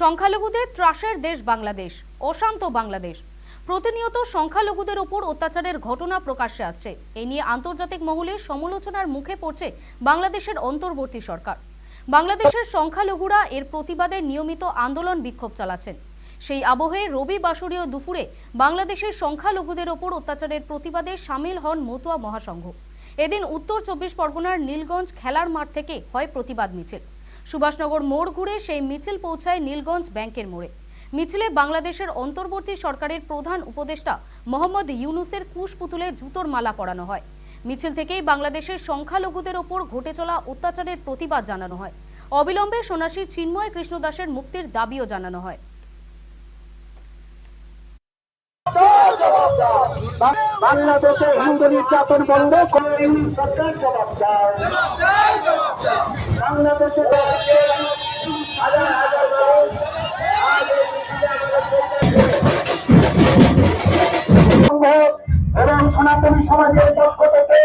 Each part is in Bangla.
সংখ্যালঘুদের ত্রাসের দেশ বাংলাদেশ, অশান্ত বাংলাদেশ। প্রতিনিয়ত সংখ্যালঘুদের উপর অত্যাচারের ঘটনা প্রকাশ্যে আসছে। এ নিয়ে আন্তর্জাতিক মহলে সমালোচনার মুখে পড়ছে বাংলাদেশের অন্তর্বর্তী সরকার। বাংলাদেশের সংখ্যালঘুরা এর প্রতিবাদে নিয়মিত আন্দোলন বিক্ষোভ চালাচ্ছেন। সেই আবহে রবিবাসরীয় দুপুরে বাংলাদেশের সংখ্যালঘুদের উপর অত্যাচারের প্রতিবাদে সামিল হন মতুয়া মহাসংঘ। এদিন উত্তর 24 পরগনার নীলগঞ্জ খেলার মাঠ থেকে হয় প্রতিবাদ মিছিল। সুভাষনগর মোড় ঘুরে সেই মিছিল পৌঁছায় নীলগঞ্জ ব্যাংকের মোড়ে। মিছিলে বাংলাদেশের অন্তর্বর্তী সরকারের প্রধান উপদেষ্টা মোহাম্মদ ইউনুসের কুশপুতুলে জুতোর মালা পরানো হয়। মিছিল থেকেই বাংলাদেশের সংখ্যালঘুদের ওপর ঘটে চলা অত্যাচারের প্রতিবাদ জানানো হয়। অবিলম্বে সন্ন্যাসী চিন্ময় কৃষ্ণ দাসের মুক্তির দাবিও জানানো হয়। বাংলাদেশে হিন্দু নির্যাতন বন্ধ করে সরকার বাংলাদেশে এবং সনাতনী সমাজের পক্ষ থেকে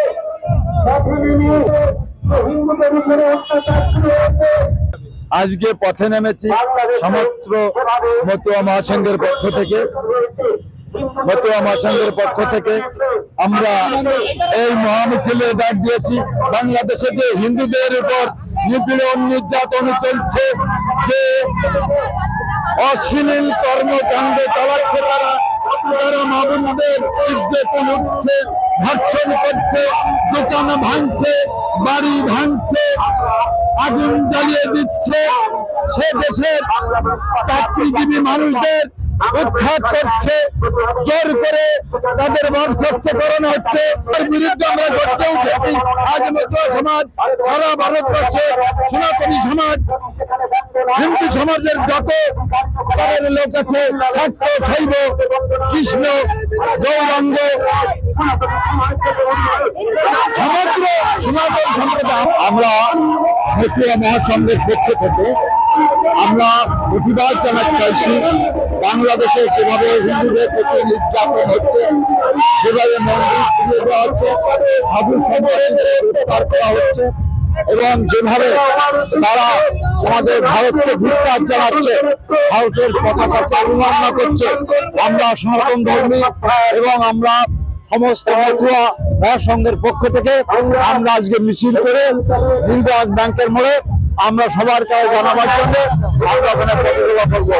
হিন্দুদের উপরে অত্যাচার শুরু হয়েছে। আজকে পথে নেমেছি সমস্ত মতুয়া মহাসংঘের পক্ষ থেকে। মতুয়া মহাসংঘের পক্ষ থেকে আমরা এই মহামিছিলে ডাক দিয়েছি। বাংলাদেশে যে হিন্দুদের উপর নিপীড়ন নির্যাতন চলছে, যে অশ্লীল কর্মকাণ্ড চালাচ্ছে, তারা মা বোনদের ইজ্জত লুটছে, ধর্ষণ করছে, দোকান ভাঙছে, বাড়ি ভাঙছে, আগুন জ্বালিয়ে দিচ্ছে, সে দেশের চাকরিজীবী মানুষদের উৎখাত করছে, জোর করে তাদের বরখাস্ত করানো হচ্ছে। তার বিরুদ্ধে আমরা গড়তে উঠেছি। আজ মতুয়া সমাজ, সারা ভারতবর্ষে সনাতনী সমাজ, হিন্দু সমাজের যত তাদের লোক আছে, শাক্ত, শৈব, কৃষ্ণ, গৌরাঙ্গ, সমগ্র সনাতন সম্প্রদায় আমরা মতুয়া মহাসংঘের পক্ষ থেকে আমরা প্রতিবাদ জানাতে চাইছি। বাংলাদেশে যেভাবে হিন্দুদের প্রতি নির্যাতন হচ্ছে, যেভাবে মন্দির পুড়িয়ে দেওয়া হচ্ছে, সাধু সন্ন্যাসীদের গ্রেফতার করা হচ্ছে, এবং যেভাবে তারা আমাদের ভারতকে ধিক্কার জানাচ্ছে, ভারতের পতাকাকে অবমাননা করছে, আমরা সনাতন ধর্মী এবং আমরা সমস্ত মতুয়া মহাসংঘের পক্ষ থেকে আমরা আজকে মিছিল করে নীলগঞ্জ ব্যাংকের মোড়ে আমরা সবার কাছে জানাবার জন্য আমরা ওখানে প্রতিবাদ করবো।